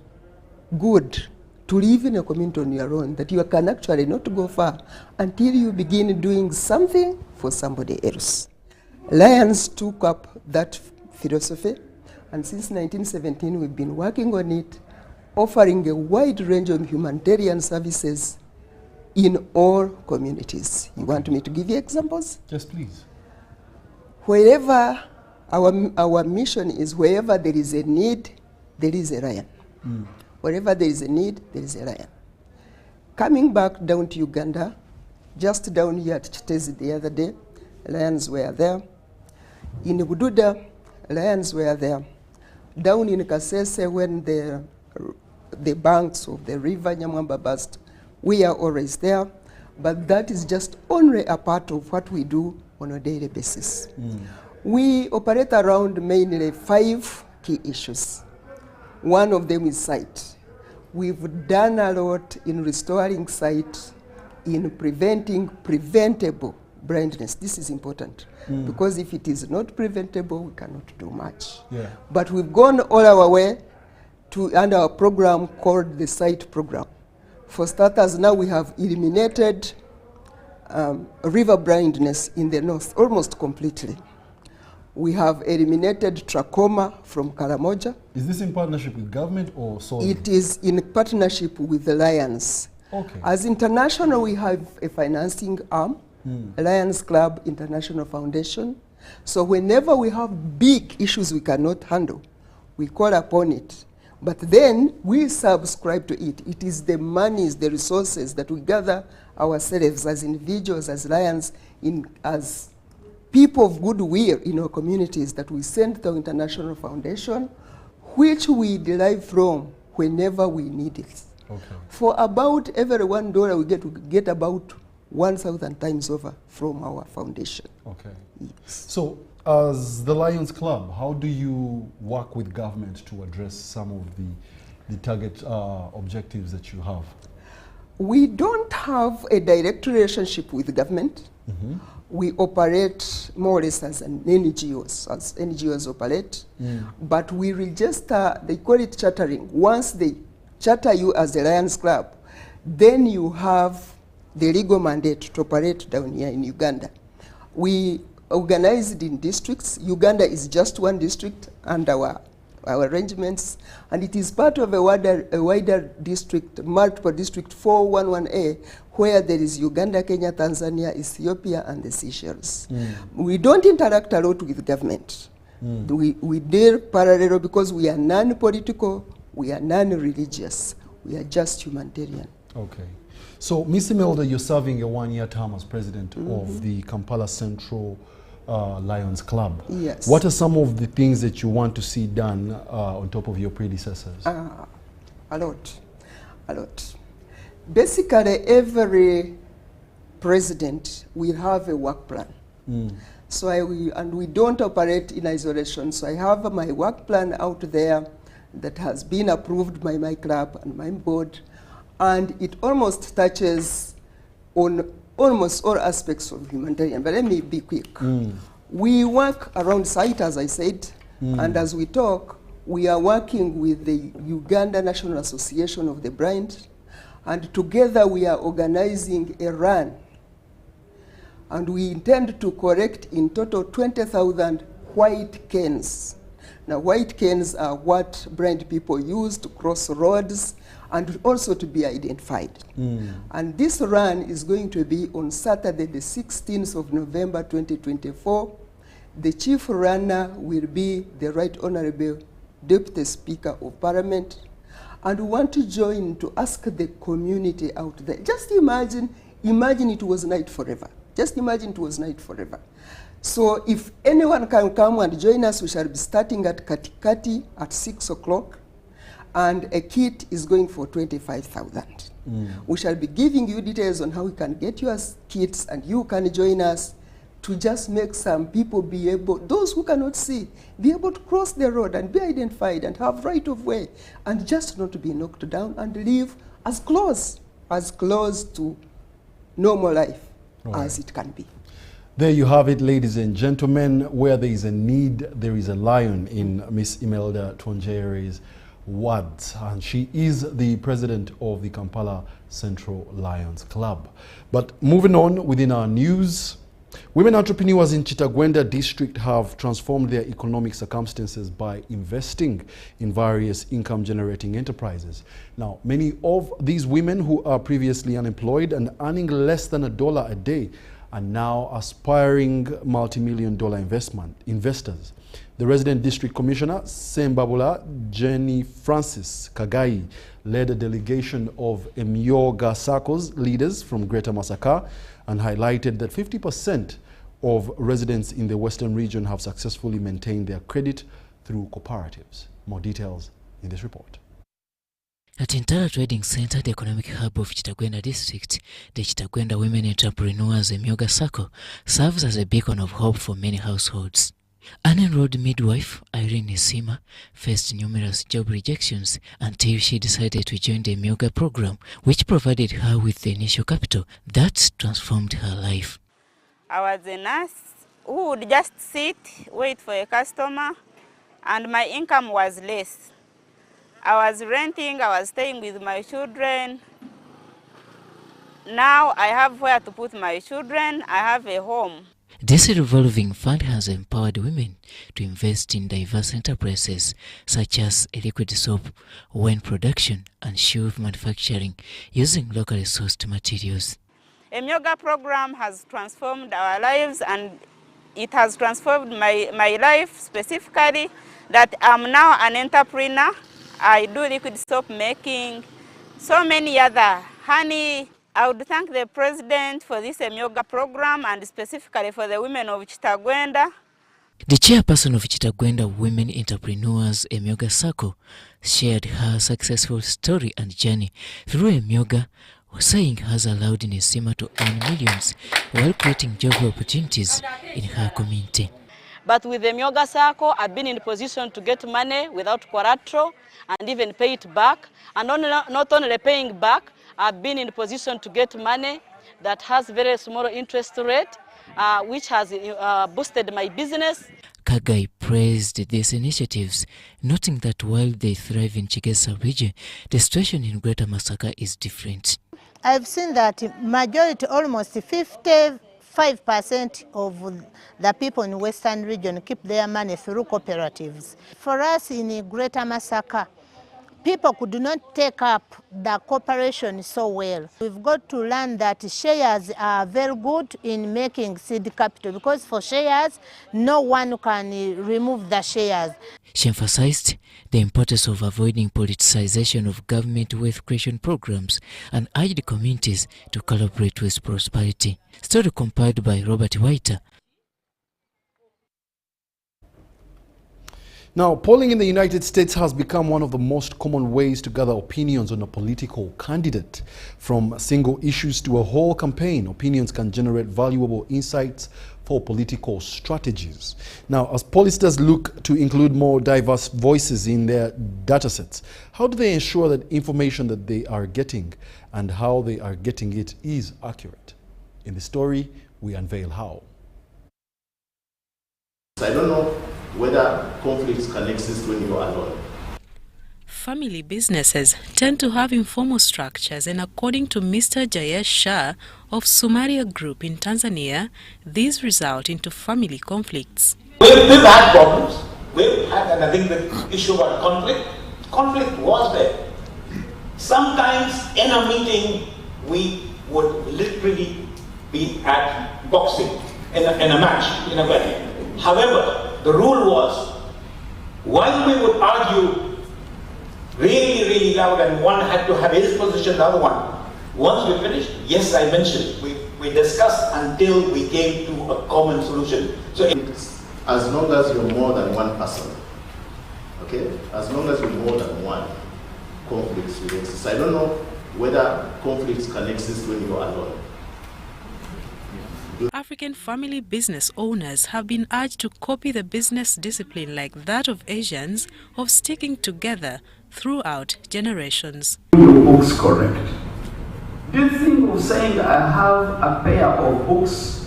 good to live in a community on your own, that you can actually not go far until you begin doing something for somebody else. Lions took up that philosophy, and since 1917 we've been working on it, offering a wide range of humanitarian services in all communities. You want me to give you examples? Yes, please. Wherever our mission is, wherever there is a need, there is a Lion. Wherever there is a need, there is a Lion. Coming back down to Uganda, just down here at Chitezi the other day, Lions were there. In Bududa, Lions were there. Down in Kasese, when the banks of the river Nyamwamba burst, we are always there. But that is just only a part of what we do on a daily basis. We operate around mainly 5 key issues. One of them is sight. We've done a lot in restoring sight, in preventing preventable blindness. This is important because if it is not preventable, we cannot do much. But we've gone all our way to under our program called the Sight Program. For starters, now we have eliminated river blindness in the north almost completely. We have eliminated trachoma from Karamoja. Is this in partnership with government or solely? It is in partnership with the Lions. Okay. As international, we have a financing arm, Lions Club International Foundation. So whenever we have big issues we cannot handle, we call upon it. But then we subscribe to it. It is the monies, the resources that we gather ourselves as individuals, as Lions, as people of goodwill in our communities that we send to our international foundation, which we derive from whenever we need it. Okay. For about every $1 we get about 1,000 times over from our foundation. Okay. Yes. So, as the Lions Club, how do you work with government to address some of the target objectives that you have? We don't have a direct relationship with the government. We operate more or less as an NGOs, as NGOs operate, but we register, they call it chartering. Once they charter you as a Lions Club, then you have the legal mandate to operate down here in Uganda. We organized in districts. Uganda is just one district, and our our arrangements, and it is part of a wider district, multiple district 411A, where there is Uganda, Kenya, Tanzania, Ethiopia, and the Seychelles. We don't interact a lot with government. We deal parallel because we are non-political, we are non-religious, we are just humanitarian. Okay. So, Ms. Imelda, you're serving a one-year term as president of the Kampala Central Lions Club. Yes. What are some of the things that you want to see done on top of your predecessors? A lot. Basically, every president will have a work plan. So we don't operate in isolation. So I have my work plan out there that has been approved by my club and my board, and it almost touches on almost all aspects of humanitarian. But let me be quick. We work around site, as I said, and as we talk, we are working with the Uganda National Association of the Blind, and together we are organizing a run. And we intend to collect in total 20,000 white canes. Now, white canes are what blind people use to cross roads and also to be identified. And this run is going to be on Saturday, the 16th of November, 2024. The chief runner will be the Right Honorable Deputy Speaker of Parliament. And we want to join to ask the community out there. Just imagine it was night forever. Just imagine it was night forever. So if anyone can come and join us, we shall be starting at Katikati at 6 o'clock. And a kit is going for 25,000. We shall be giving you details on how we can get your kits, and you can join us to just make some people be able, those who cannot see, be able to cross the road and be identified and have right of way, and just not to be knocked down and live as close to normal life as it can be. There you have it, ladies and gentlemen. Where there is a need, there is a lion, in Miss Imelda Tonjere's words, and she is the president of the Kampala Central Lions Club. But moving on within our news, women entrepreneurs in Kitagwenda district have transformed their economic circumstances by investing in various income-generating enterprises. Now, many of these women who are previously unemployed and earning less than $1 a day are now aspiring multi-million-dollar investors. The resident district commissioner, Sembabula Jenny Francis Kagai, led a delegation of Emyoga Circles leaders from Greater Masaka and highlighted that 50% of residents in the western region have successfully maintained their credit through cooperatives. More details in this report. At Intara Trading Center, the economic hub of Kitagwenda district, the Kitagwenda Women Entrepreneurs Emyoga Circle serves as a beacon of hope for many households. Unenrolled midwife Irene Nisima faced numerous job rejections until she decided to join the Emyoga program, which provided her with the initial capital that transformed her life. I was a nurse who would just sit, wait for a customer, and my income was less. I was renting, I was staying with my children. Now I have where to put my children, I have a home. This revolving fund has empowered women to invest in diverse enterprises such as liquid soap, wine production, and shoe manufacturing using locally sourced materials. A Emyoga program has transformed our lives, and it has transformed my life specifically that I'm now an entrepreneur. I do liquid soap making, so many other honey. I would thank the president for this Emyoga program and specifically for the women of Kitagwenda. The chairperson of Kitagwenda Women Entrepreneurs Emyoga Circle shared her successful story and journey through Emyoga, saying has allowed Nisima to earn millions while creating job opportunities in her community. But with the Emyoga Circle, I've been in a position to get money without collateral and even pay it back. And not only paying back, I've been in a position to get money that has very small interest rate, which has boosted my business. Kagai praised these initiatives, noting that while they thrive in Chigesa region, the situation in Greater Masaka is different. I've seen that majority, almost 55% 5% of the people in Western region keep their money through cooperatives. For us in Greater Masaka, people could not take up the cooperation so well. We've got to learn that shares are very good in making seed capital, because for shares, no one can remove the shares. She emphasized the importance of avoiding politicization of government wealth creation programs and urged communities to collaborate with prosperity. Story compiled by Robert White. Now, polling in the United States has become one of the most common ways to gather opinions on a political candidate. From single issues to a whole campaign, opinions can generate valuable insights for political strategies. Now, as pollsters look to include more diverse voices in their datasets, how do they ensure that information that they are getting and how they are getting it is accurate? In the story, we unveil how. I don't know whether conflicts can exist when you are alone. Family businesses tend to have informal structures, and according to Mr. Jayesh Shah of Sumaria Group in Tanzania, these result into family conflicts. We've had problems. We've had, and I think the issue about conflict was there. Sometimes in a meeting, we would literally be at boxing in a match, in a venue. However, the rule was, while we would argue really loud and one had to have his position, the other one, once we finished, yes, I mentioned, we discussed until we came to a common solution. So as long as you're more than one person, okay? As long as you're more than one, conflicts will exist. I don't know whether conflicts can exist when you're alone. African family business owners have been urged to copy the business discipline like that of Asians of sticking together throughout generations. Your books correct. Do you think of saying I have a pair of books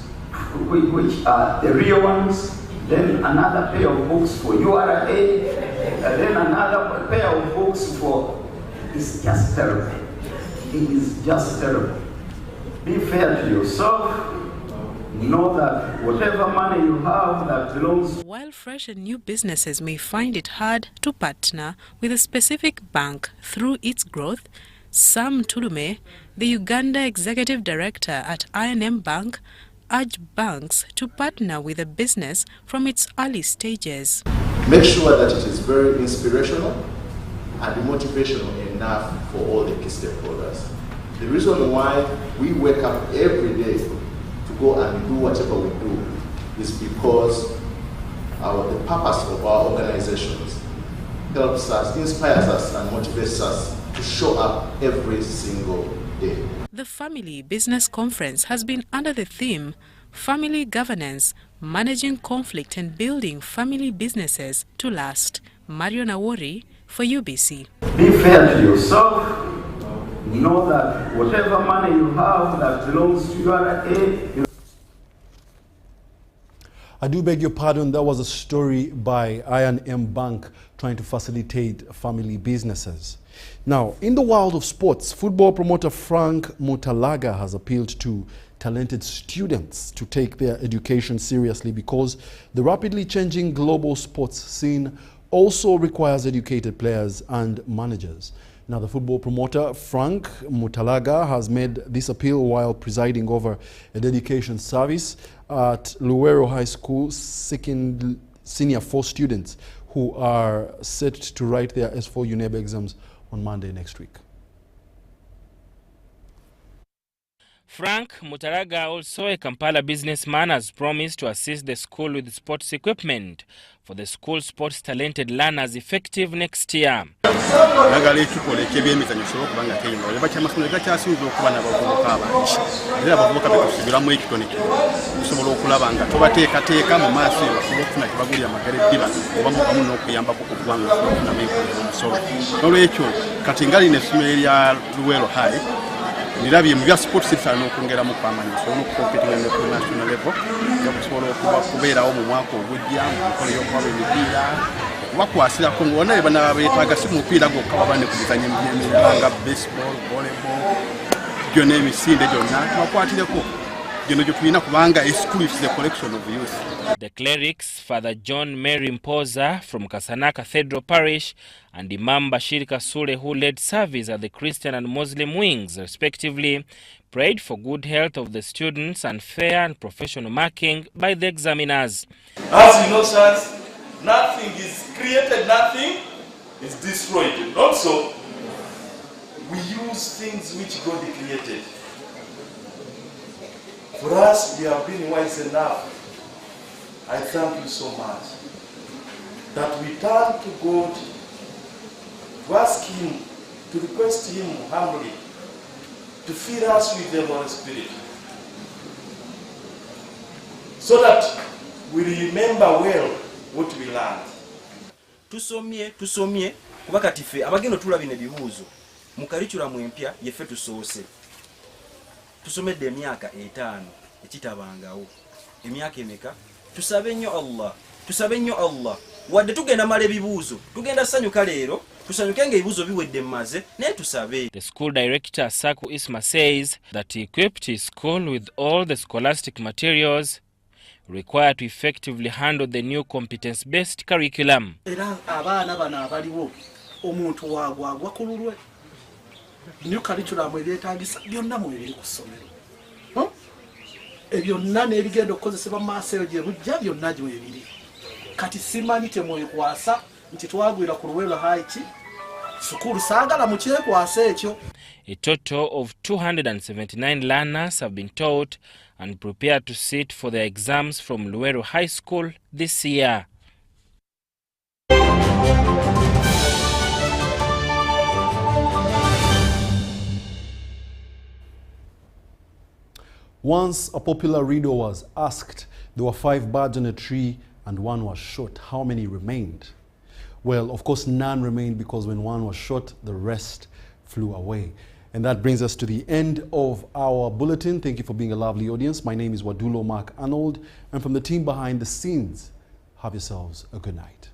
which are the real ones, then another pair of books for URA, and then another pair of books for... It's just terrible. It is just terrible. Be fair to yourself. Know that whatever money you have that belongs... While fresh and new businesses may find it hard to partner with a specific bank through its growth, Sam Tulume, the Uganda Executive Director at I&M Bank, urged banks to partner with a business from its early stages. Make sure that it is very inspirational and motivational enough for all the key stakeholders. The reason why we wake up every day go and do whatever we do is because the purpose of our organizations helps us, inspires us, and motivates us to show up every single day. The Family Business Conference has been under the theme Family Governance, Managing Conflict and Building Family Businesses to Last. Marion Awori for UBC. Be fair to yourself. Know that whatever money you have that belongs to URA, I do beg your pardon, that was a story by I&M Bank trying to facilitate family businesses. Now, in the world of sports, football promoter Frank Mutalaga has appealed to talented students to take their education seriously because the rapidly changing global sports scene also requires educated players and managers. Now, the football promoter Frank Mutalaga has made this appeal while presiding over a dedication service at Luwero High School, seeking senior 4 students who are set to write their S4 UNEB exams on Monday next week. Frank Mutalaga, also a Kampala businessman, has promised to assist the school with sports equipment for the school sports talented learners effective next year. Nirabye mu bya sports cyane okongera mu kwamanya so no competing at the national level yakusobola okubeerawo mu mwaka ogujja mu yo kwa bibira bakwasira ko ngona bana beetaga si mupiira gokka babane kuzanya emyanga baseball volleyball gyonna emisinde gyonna twakwatireko gino gye tulina kubanga a school is a collection of youth. The clerics, Father John Mary Mpoza from Kasana Cathedral Parish and Imam Bashir Kasule, who led service at the Christian and Muslim wings respectively, prayed for good health of the students and fair and professional marking by the examiners. As you know, sirs, nothing is created, nothing is destroyed. And also, we use things which God created. For us, we have been wise enough. I thank you so much that we turn to God to ask Him, to request Him humbly to fill us with the Holy Spirit, so that we remember well what we learned. Tusomye kuba kati ffe abagenda tulaba bino ebibuuzo mu curriculum empya yeffe tusoose tusomedde emyaka 5 ekitabangawo emyaka emeka tusabe nnyo Allah wadde tugenda mala ebibuuzo tugenda ssanyuka leero tusanyuke ng'ebibuuzo biwedde mmaze naye tusabe. The school director Saku Isma says that he equipped his school with all the scholastic materials required to effectively handle the new competence-based curriculum. Era abaana bano abaliwo omuntu waagwa ku lulwe new curriculum ebyetaagisa byonna mu bibiri ku ssomero ebyonna n'ebigenda okukozesebwa mu maaso eyo gye bujja byonna gye bibiri kati simanyi temwekwasa nti twagwira ku luwe lwa haiki sukulu saagala mu kyekwasa ekyo. A total of 279 learners have been taught and prepared to sit for their exams from Luweero High School this year. Once a popular riddle was asked, there were 5 birds on a tree and 1 was shot. How many remained? Well, of course, none remained, because when 1 was shot, the rest flew away. And that brings us to the end of our bulletin. Thank you for being a lovely audience. My name is Wadulo Mark Arnold, and from the team behind the scenes, have yourselves a good night.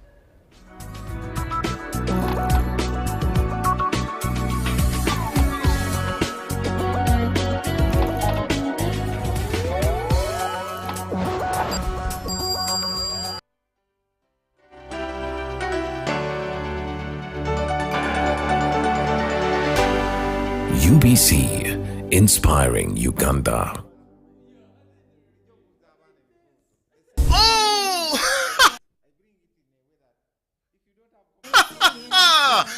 UBC, inspiring Uganda.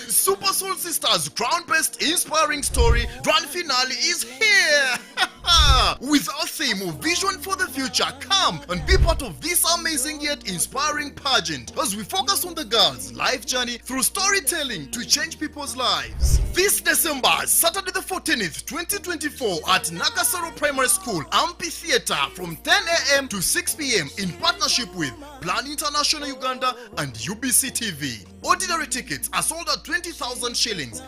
Super Soul Sisters' ground-based inspiring story grand finale is here. With our theme of Vision for the Future, come and be part of this amazing yet inspiring pageant as we focus on the girls' life journey through storytelling to change people's lives. This December, Saturday the 14th, 2024 at Nakasero Primary School Amphitheatre from 10 a.m. to 6 p.m. in partnership with Plan International Uganda and UBC TV. Ordinary tickets are sold at 20,000 shillings.